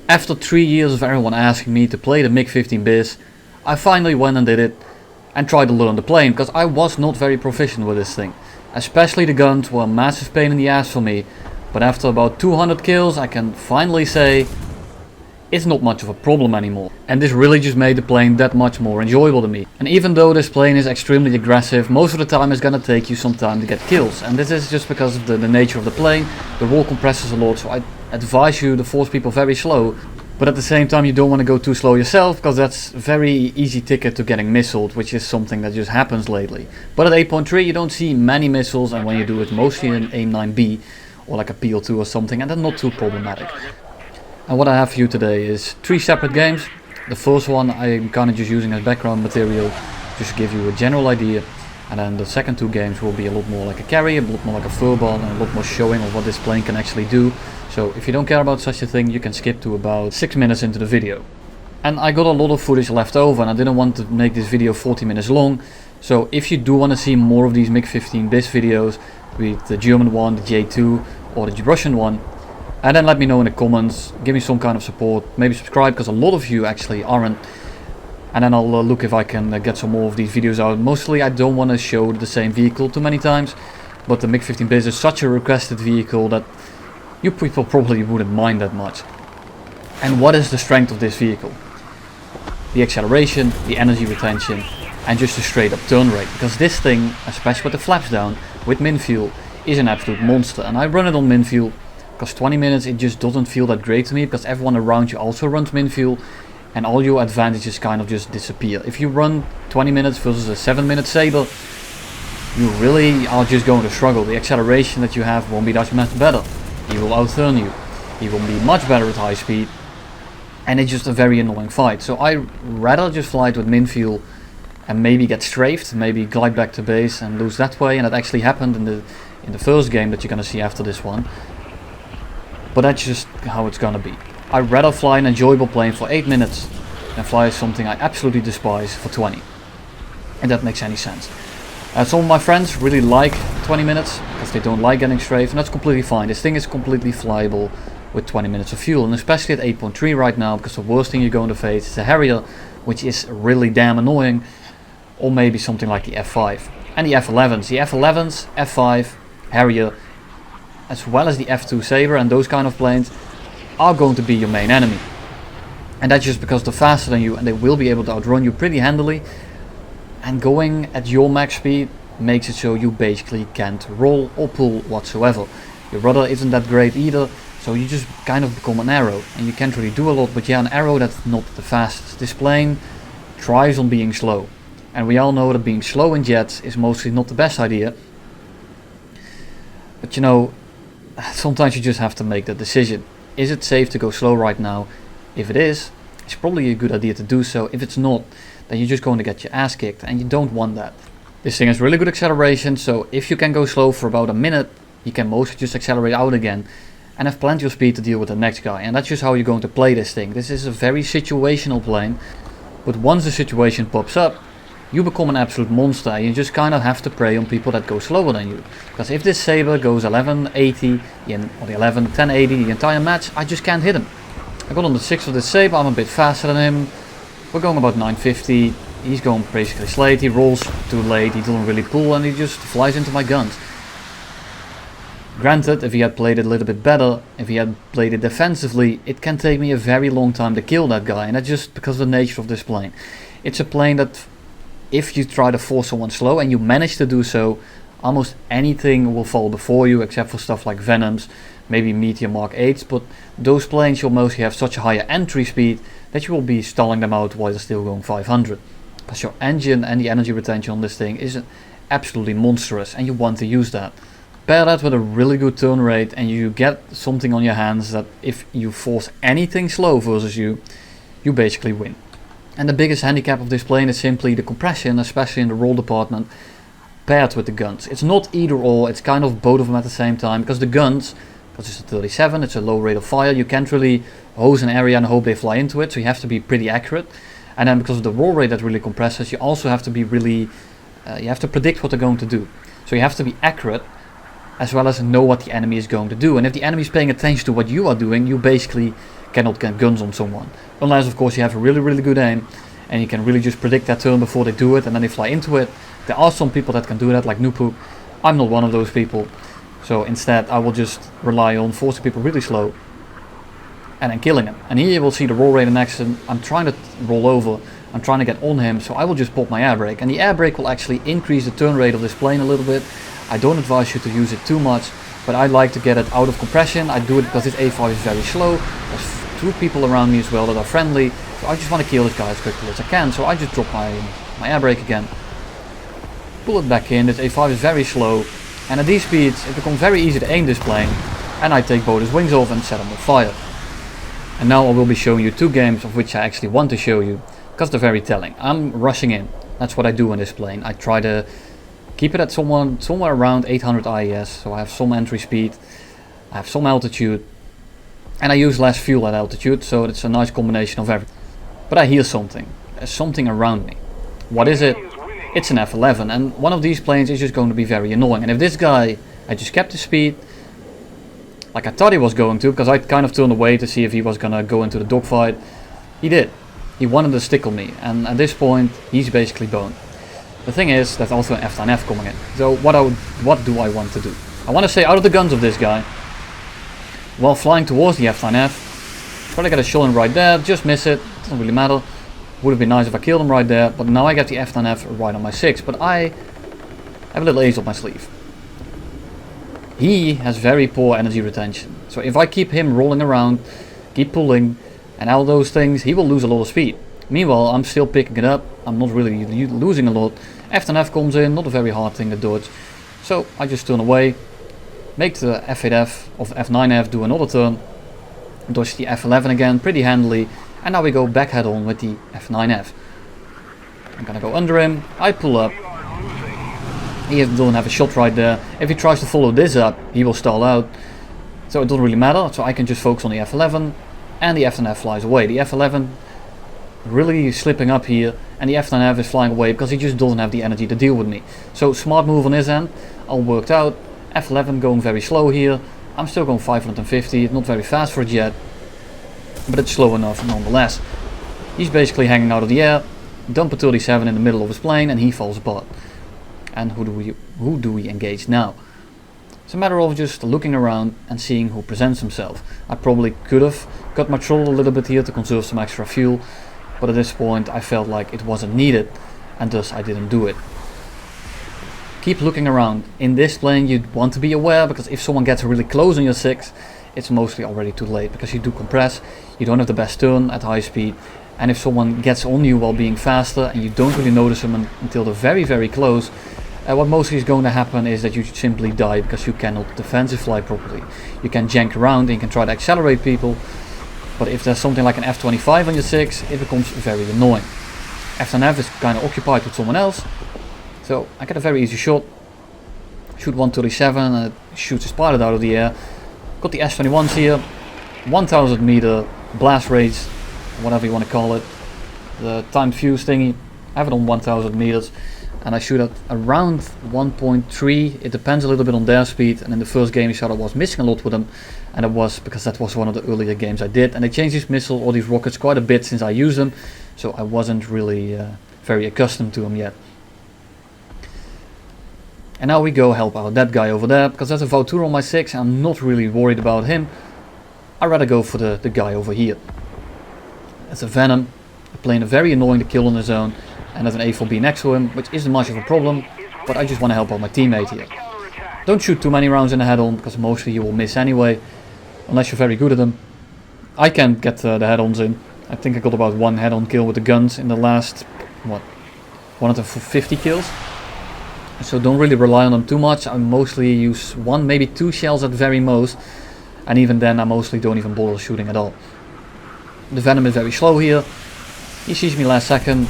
After 3 years of everyone asking me to play the MiG-15Bis, I finally went and did it and tried to learn the plane, because I was not very proficient with this thing. Especially the guns were a massive pain in the ass for me, but after about 200 kills I can finally say it's not much of a problem anymore. And this really just made the plane that much more enjoyable to me. And even though this plane is extremely aggressive, most of the time it's gonna take you some time to get kills. And this is just because of the nature of the plane. The roll compresses a lot, so I advise you to force people very slow. But at the same time you don't want to go too slow yourself, because that's very easy ticket to getting missiled, which is something that just happens lately. But at 8.3 you don't see many missiles, and when you do it mostly in AIM-9B or like a PL2 or something, and they're not too problematic. And what I have for you today is 3 separate games. The first one I'm kind of just using as background material just to give you a general idea. And then the second 2 games will be a lot more like a carry, a lot more like a furball, and a lot more showing of what this plane can actually do. So if you don't care about such a thing, you can skip to about 6 minutes into the video. And I got a lot of footage left over, and I didn't want to make this video 40 minutes long. So if you do want to see more of these MiG-15Bis videos, be it the German one, the J2 or the Russian one, and then let me know in the comments, give me some kind of support, maybe subscribe, because a lot of you actually aren't. And then I'll look if I can get some more of these videos out. Mostly I don't want to show the same vehicle too many times, but the MiG-15Bis is such a requested vehicle that you people probably wouldn't mind that much. And what is the strength of this vehicle? The acceleration, the energy retention, and just a straight up turn rate. Because this thing, especially with the flaps down, with min fuel, is an absolute monster. And I run it on min fuel, because 20 minutes it just doesn't feel that great to me, because everyone around you also runs min fuel, and all your advantages kind of just disappear. If you run 20 minutes versus a 7-minute Sabre, you really are just going to struggle. The acceleration that you have won't be that much better. He will outturn you. He will be much better at high speed, and it's just a very annoying fight. So I rather just fly it with min fuel and maybe get strafed, maybe glide back to base and lose that way. And that actually happened in the first game that you're gonna see after this one. But that's just how it's gonna be. I'd rather fly an enjoyable plane for 8 minutes than fly something I absolutely despise for 20. And that makes any sense. Some of my friends really like 20 minutes because they don't like getting strafed, and that's completely fine. This thing is completely flyable with 20 minutes of fuel, and especially at 8.3 right now, because the worst thing you're going to face is a Harrier, which is really damn annoying, or maybe something like the F5 and the F11s. The F11s, F5, Harrier, as well as the F2 Sabre and those kind of planes are going to be your main enemy. And that's just because they're faster than you and they will be able to outrun you pretty handily. And going at your max speed makes it so you basically can't roll or pull whatsoever. Your rudder isn't that great either, so you just kind of become an arrow and you can't really do a lot. But yeah, an arrow that's not the fastest. This plane thrives on being slow, and we all know that being slow in jets is mostly not the best idea. But you know, sometimes you just have to make that decision. Is it safe to go slow right now? If it is, it's probably a good idea to do so. If it's not, then you're just going to get your ass kicked, and you don't want that. This thing has really good acceleration, so if you can go slow for about a minute, you can mostly just accelerate out again and have plenty of speed to deal with the next guy. And that's just how you're going to play this thing. This is a very situational plane, but once the situation pops up, you become an absolute monster, and you just kind of have to prey on people that go slower than you. Because if this Sabre goes 1180 or the 1080 the entire match, I just can't hit him. I got on the 6 of this Sabre, I'm a bit faster than him. We're going about 950, he's going basically slate, he rolls too late, he doesn't really pull, and he just flies into my guns. Granted, if he had played it a little bit better, if he had played it defensively, it can take me a very long time to kill that guy, and that's just because of the nature of this plane. It's a plane that, if you try to force someone slow and you manage to do so, almost anything will fall before you, except for stuff like Venoms, maybe Meteor Mark 8s, but those planes will mostly have such a higher entry speed that you will be stalling them out while they're still going 500. Because your engine and the energy retention on this thing is absolutely monstrous, and you want to use that. Pair that with a really good turn rate and you get something on your hands that if you force anything slow versus you, you basically win. And the biggest handicap of this plane is simply the compression, especially in the roll department, paired with the guns. It's not either or, it's kind of both of them at the same time, because the guns, because it's a 37, it's a low rate of fire, you can't really hose an area and hope they fly into it, so you have to be pretty accurate. And then because of the roll rate that really compresses, you also have to be really, you have to predict what they're going to do. So you have to be accurate, as well as know what the enemy is going to do. And if the enemy is paying attention to what you are doing, you basically cannot get guns on someone. Unless of course you have a really good aim and you can really just predict that turn before they do it and then they fly into it. There are some people that can do that, like Nupu. I'm not one of those people. So instead I will just rely on forcing people really slow and then killing him. And here you will see the roll rate in action. I'm trying to roll over, I'm trying to get on him, so I will just pop my air brake. And the air brake will actually increase the turn rate of this plane a little bit. I don't advise you to use it too much, but I like to get it out of compression. I do it because this A5 is very slow. There's two people around me as well that are friendly, so I just want to kill this guy as quickly as I can. So I just drop my air brake again, pull it back in. This A5 is very slow, and at these speeds it becomes very easy to aim this plane, and I take both his wings off and set him on fire. And now I will be showing you two games of which I actually want to show you, because they're very telling. I'm rushing in. That's what I do in this plane. I try to keep it at somewhere around 800 IES, so I have some entry speed, I have some altitude, and I use less fuel at altitude, so it's a nice combination of everything. But I hear something. There's something around me. What is it? It's an F11, and one of these planes is just going to be very annoying. And if this guy had just kept his speed, like I thought he was going to, because I kind of turned away to see if he was going to go into the dogfight, he did. He wanted to stickle me, and at this point he's basically boned. The thing is, there's also an F9F coming in. So what do I want to do? I want to stay out of the guns of this guy while flying towards the F9F. Try to get a shot in right there, just miss it, doesn't really matter. Would have been nice if I killed him right there, but now I get the F9F right on my 6. But I have a little ace up my sleeve. He has very poor energy retention. So if I keep him rolling around, keep pulling, and all those things, he will lose a lot of speed. Meanwhile, I'm still picking it up. I'm not really losing a lot. F10F comes in, not a very hard thing to dodge. So I just turn away, make the F8F of F9F do another turn, dodge the F11 again pretty handily, and now we go back head on with the F9F. I'm gonna go under him, I pull up. He doesn't have a shot right there. If he tries to follow this up, he will stall out. So it doesn't really matter, so I can just focus on the F11, and the F9F flies away. The F11 really slipping up here, and the F9F is flying away because he just doesn't have the energy to deal with me. So smart move on his end, all worked out. F11 going very slow here. I'm still going 550, not very fast for a jet, but it's slow enough nonetheless. He's basically hanging out of the air, dump a 37 in the middle of his plane, and he falls apart. And who do we engage now? It's a matter of just looking around and seeing who presents himself. I probably could have cut my throttle a little bit here to conserve some extra fuel, but at this point I felt like it wasn't needed, and thus I didn't do it. Keep looking around. In this plane you want to be aware, because if someone gets really close on your 6, it's mostly already too late, because you do compress, you don't have the best turn at high speed, and if someone gets on you while being faster and you don't really notice them until they're very close, what mostly is going to happen is that you simply die because you cannot defensive fly properly. You can jank around and you can try to accelerate people, but if there's something like an F25 on your 6, it becomes very annoying. F10F is kind of occupied with someone else, so I get a very easy shot. Shoot 137 and it shoots his pilot out of the air. Got the S21s here, 1000 meter blast range, whatever you want to call it, the timed fuse thingy. I have it on 1000 meters. And I shoot at around 1.3, it depends a little bit on their speed, and in the first game you saw I was missing a lot with them, and it was because that was one of the earlier games I did, and they changed these missiles or these rockets quite a bit since I used them, so I wasn't really very accustomed to them yet. And now we go help out that guy over there, because there's a Vautour on my 6, and I'm not really worried about him. I'd rather go for the guy over here. It's a Venom, a plane very annoying to kill on his own. And there's an A4B next to him, which isn't much of a problem, but I just want to help out my teammate here. Don't shoot too many rounds in the head-on, because mostly you will miss anyway, unless you're very good at them. I can't get the head-ons in. I think I got about one head-on kill with the guns in the last, 150 kills. So don't really rely on them too much. I mostly use one, maybe two shells at very most, and even then I mostly don't even bother shooting at all. The Venom is very slow here. He sees me last second.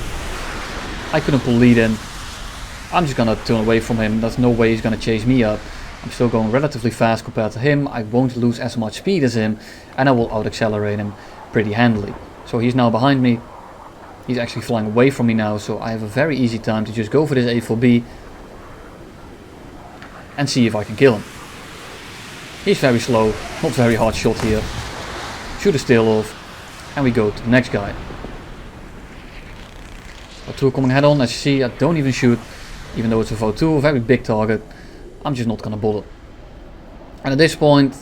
I couldn't pull lead in. I'm just gonna turn away from him. There's no way he's gonna chase me up. I'm still going relatively fast compared to him. I won't lose as much speed as him, and I will out accelerate him pretty handily. So he's now behind me. He's actually flying away from me now, so I have a very easy time to just go for this A4B and see if I can kill him. He's very slow, not very hard shot here. Shoot his tail off, and we go to the next guy. Got 2 coming head on. As you see, I don't even shoot, even though it's a VO2, a very big target. I'm just not gonna bother. And at this point,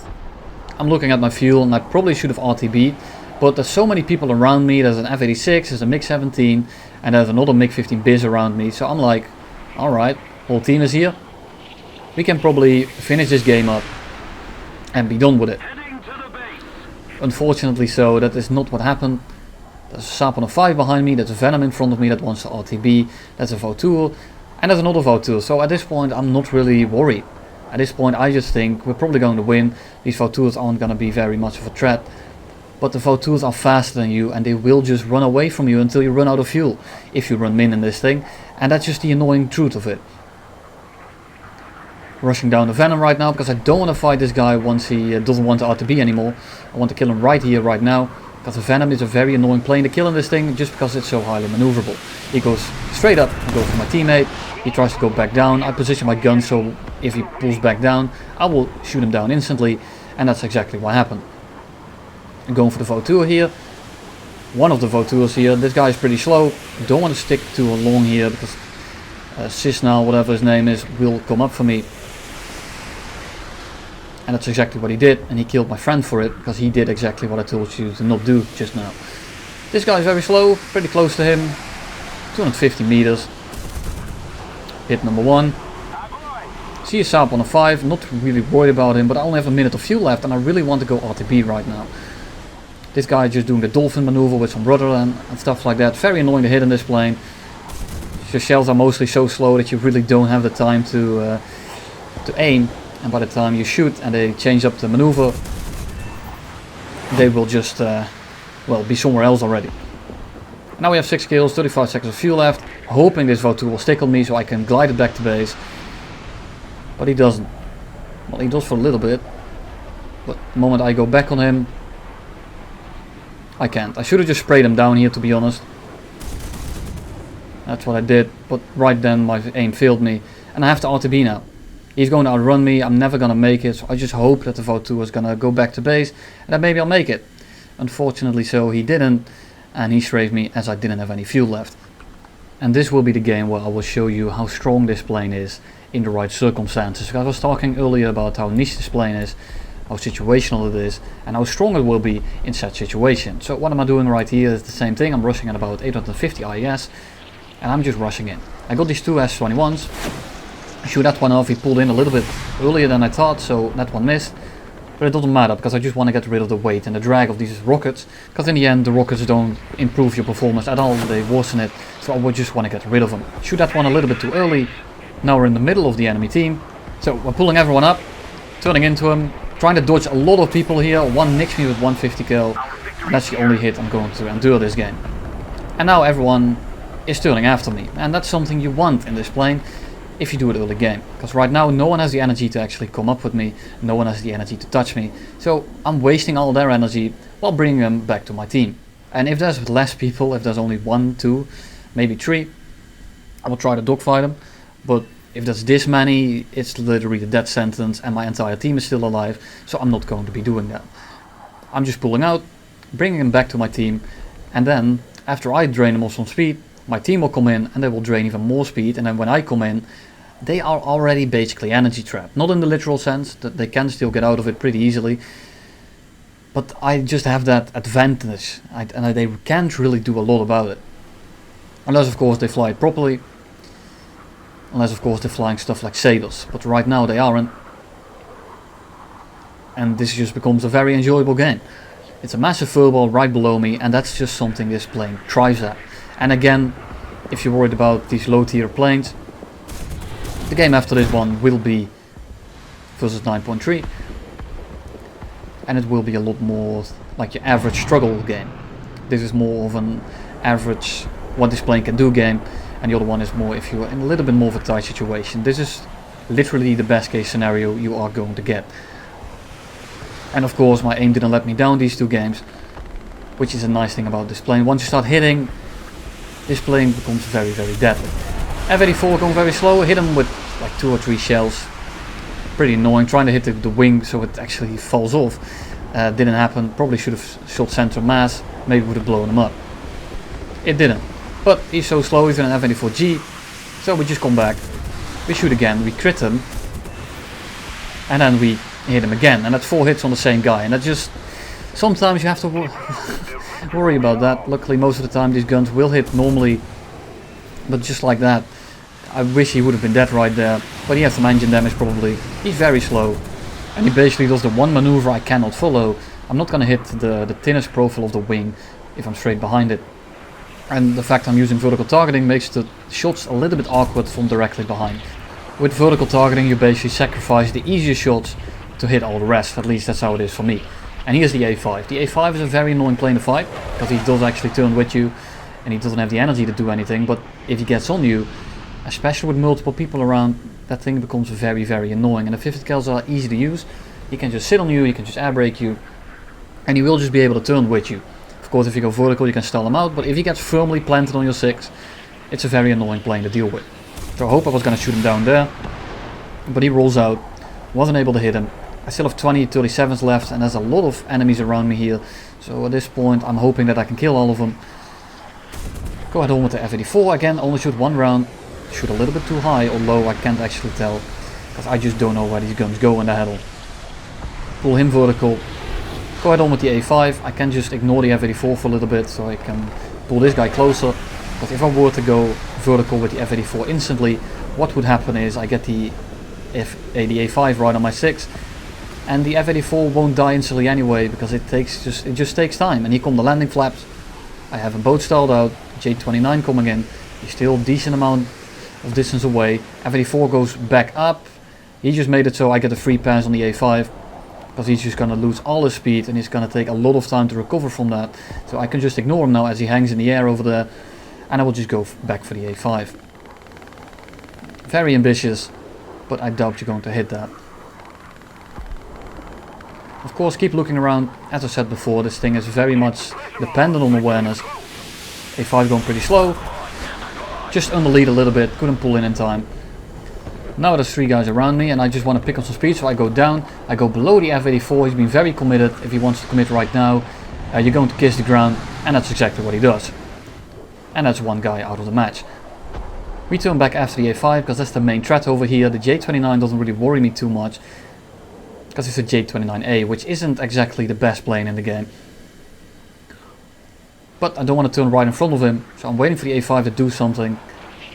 I'm looking at my fuel, and I probably should have RTB'd, but there's so many people around me. There's an F-86, there's a MiG-17, and there's another MiG-15Bis around me. So I'm like, alright, whole team is here. We can probably finish this game up and be done with it. Unfortunately so, that is not what happened. There's a Saab on a 5 behind me, there's a Venom in front of me that wants to RTB, that's a VO2, and there's another VO2. So at this point I'm not really worried. At this point I just think we're probably going to win. These VO2s aren't going to be very much of a threat. But the VO2s are faster than you, and they will just run away from you until you run out of fuel. If you run min in this thing. And that's just the annoying truth of it. Rushing down the Venom right now because I don't want to fight this guy once he doesn't want to RTB anymore. I want to kill him right here, right now. Because the Venom is a very annoying plane to kill in this thing just because it's so highly maneuverable. He goes straight up, I go for my teammate. He tries to go back down. I position my gun so if he pulls back down, I will shoot him down instantly. And that's exactly what happened. I'm going for the VO2 here. One of the VO2s here. This guy is pretty slow. Don't want to stick too long here because Cisna, whatever his name is, will come up for me. And that's exactly what he did, and he killed my friend for it, because he did exactly what I told you to not do just now. This guy is very slow, pretty close to him, 250 meters. Hit number 1. See a Saab on a 5, not really worried about him, but I only have a minute of fuel left, and I really want to go RTB right now. This guy is just doing the dolphin maneuver with some rudder and stuff like that. Very annoying to hit in this plane. The shells are mostly so slow that you really don't have the time to aim. And by the time you shoot and they change up the maneuver, they will just, well, be somewhere else already. Now we have 6 kills, 35 seconds of fuel left. Hoping this VO2 will stick on me so I can glide it back to base. But he doesn't. Well, he does for a little bit. But the moment I go back on him, I can't. I should have just sprayed him down here, to be honest. That's what I did. But right then my aim failed me. And I have to RTB now. He's going to outrun me, I'm never going to make it, so I just hope that the VO2 is going to go back to base, and that maybe I'll make it. Unfortunately so, he didn't, and he strafed me as I didn't have any fuel left. And this will be the game where I will show you how strong this plane is in the right circumstances. I was talking earlier about how niche this plane is, how situational it is, and how strong it will be in such situation. So what am I doing right here is the same thing. I'm rushing at about 850 IES, and I'm just rushing in. I got these 2 S21s. Shoot that one off. He pulled in a little bit earlier than I thought, so that one missed. But it doesn't matter because I just want to get rid of the weight and the drag of these rockets, because in the end the rockets don't improve your performance at all, they worsen it, so I would just want to get rid of them. Shoot that one a little bit too early. Now we're in the middle of the enemy team, so we're pulling everyone up, turning into him, trying to dodge a lot of people here. One nicks me with 150 cal, and that's the only hit I'm going to endure this game. And now everyone is turning after me, and that's something you want in this plane. If you do it early game, because right now no one has the energy to actually come up with me, no one has the energy to touch me, so I'm wasting all their energy while bringing them back to my team. And if there's less people, if there's only 1, 2, maybe 3, I will try to dogfight them, but if there's this many, it's literally a death sentence and my entire team is still alive, so I'm not going to be doing that. I'm just pulling out, bringing them back to my team, and then after I drain them of some speed, my team will come in and they will drain even more speed, and then when I come in, they are already basically energy trapped. Not in the literal sense, that they can still get out of it pretty easily, but I just have that advantage, and they can't really do a lot about it. Unless of course they fly it properly, unless of course they're flying stuff like Sabres, but right now they aren't. And this just becomes a very enjoyable game. It's a massive furball right below me, and that's just something this plane thrives at. And again, if you're worried about these low tier planes, the game after this one will be versus 9.3, and it will be a lot more like your average struggle game. This is more of an average what this plane can do game, and the other one is more if you're in a little bit more of a tight situation. This is literally the best case scenario you are going to get. And of course my aim didn't let me down these 2 games, which is a nice thing about this plane. Once you start hitting, this plane becomes very, very deadly. F-84 going very slow, hit him with like 2 or 3 shells. Pretty annoying, trying to hit the wing so it actually falls off. Didn't happen, probably should have shot center mass, maybe would have blown him up. It didn't, but he's so slow, he's in an F-24G, so we just come back, we shoot again, we crit him, and then we hit him again, and that's 4 hits on the same guy, and that just, sometimes you have to worry about that. Luckily most of the time these guns will hit normally, but just like that, I wish he would have been dead right there, but he has some engine damage probably, he's very slow, and he basically does the one maneuver I cannot follow. I'm not gonna hit the thinnest profile of the wing if I'm straight behind it. And the fact I'm using vertical targeting makes the shots a little bit awkward from directly behind. With vertical targeting you basically sacrifice the easier shots to hit all the rest, at least that's how it is for me. And here's the A5. The A5 is a very annoying plane to fight, because he does actually turn with you, and he doesn't have the energy to do anything, but if he gets on you, especially with multiple people around, that thing becomes very, very annoying. And the 50 cals are easy to use, he can just sit on you, he can just air brake you, and he will just be able to turn with you. Of course, if you go vertical you can stall him out, but if he gets firmly planted on your 6, it's a very annoying plane to deal with. So I hope I was going to shoot him down there, but he rolls out, wasn't able to hit him. I still have 20-37s left, and there's a lot of enemies around me here, so at this point I'm hoping that I can kill all of them. Go ahead on with the F-84 again, only shoot one round, shoot a little bit too high, although I can't actually tell, because I just don't know where these guns go in the heddle. Pull him vertical. Go ahead on with the A5, I can just ignore the F-84 for a little bit, so I can pull this guy closer, but if I were to go vertical with the F-84 instantly, what would happen is I get the A5 right on my 6, and the F-84 won't die instantly anyway, because it just takes time. And here come the landing flaps, I have a boat stalled out, J-29 coming in, he's still a decent amount of distance away, F-84 goes back up, he just made it so I get a free pass on the A5, because he's just gonna lose all his speed and he's gonna take a lot of time to recover from that. So I can just ignore him now as he hangs in the air over there, and I will just go back for the A5. Very ambitious, but I doubt you're going to hit that. Of course, keep looking around. As I said before, this thing is very much dependent on awareness. A5 going pretty slow, just underlead a little bit, couldn't pull in time. Now there's 3 guys around me and I just want to pick up some speed, so I go down, I go below the F-84, he's been very committed. If he wants to commit right now, you're going to kiss the ground, and that's exactly what he does. And that's one guy out of the match. We turn back after the A5 because that's the main threat over here. The J-29 doesn't really worry me too much, because it's a J-29A, which isn't exactly the best plane in the game. But I don't want to turn right in front of him, so I'm waiting for the A5 to do something.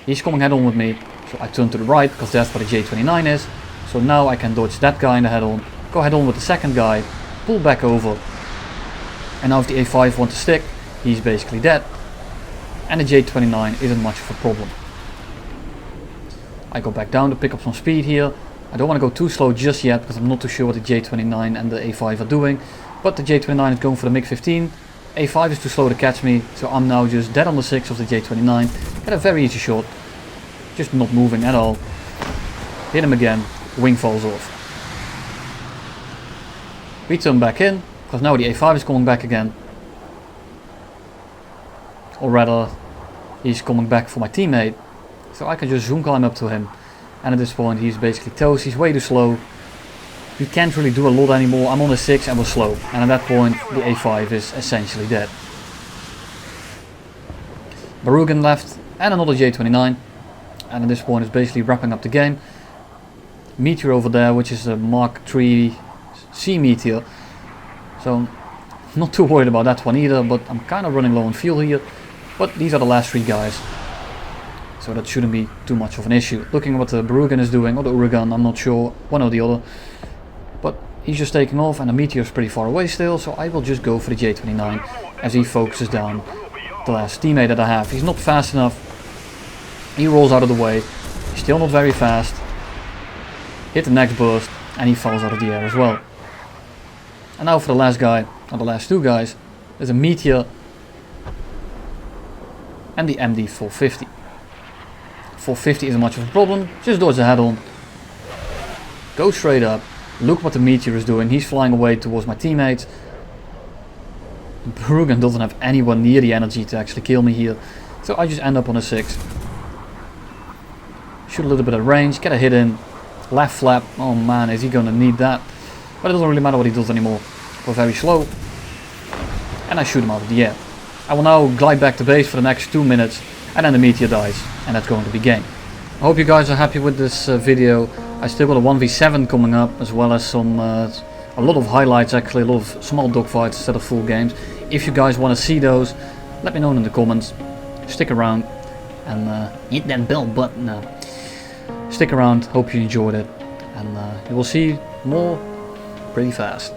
He's coming head on with me, so I turn to the right because that's where the J-29 is. So now I can dodge that guy in the head on, go head on with the second guy, pull back over. And now if the A5 wants to stick, he's basically dead. And the J-29 isn't much of a problem. I go back down to pick up some speed here. I don't want to go too slow just yet because I'm not too sure what the J-29 and the A5 are doing. But the J-29 is going for the MiG-15. A5 is too slow to catch me, so I'm now just dead on the 6 of the J-29. Get a very easy shot, just not moving at all. Hit him again, wing falls off. We turn back in, because now the A5 is coming back again. Or rather, he's coming back for my teammate. So I can just zoom climb up to him. And at this point he's basically toast, he's way too slow. He can't really do a lot anymore. I'm on the 6 and we're slow. And at that point the A5 is essentially dead. Barugan left and another J-29. And at this point it's basically wrapping up the game. Meteor over there, which is a Mark III C Meteor. So not too worried about that one either, but I'm kind of running low on fuel here. But these are the last 3 guys, so that shouldn't be too much of an issue. Looking at what the Barugan is doing, or the Uragan, I'm not sure, one or the other. But he's just taking off and the Meteor is pretty far away still, so I will just go for the J-29 as he focuses down the last teammate that I have. He's not fast enough, he rolls out of the way, he's still not very fast. Hit the next burst and he falls out of the air as well. And now for the last guy, or the last 2 guys, there's a Meteor and the MD-450. 450 isn't much of a problem, just dodge the head on, go straight up, look what the Meteor is doing, he's flying away towards my teammates. Barugan doesn't have anywhere near the energy to actually kill me here, so I just end up on a 6. Shoot a little bit of range, get a hit in, Left flap, oh man, is he gonna need that? But it doesn't really matter what he does anymore. We're very slow. And I shoot him out of the air. I will now glide back to base for the next 2 minutes, and then the meteor dies, and that's going to be game. I hope you guys are happy with this video. I still got a 1v7 coming up, as well as some a lot of highlights, actually, a lot of small dogfights instead of full games. If you guys want to see those, let me know in the comments. Stick around and hit that bell button. Stick around, hope you enjoyed it, and you will see more pretty fast.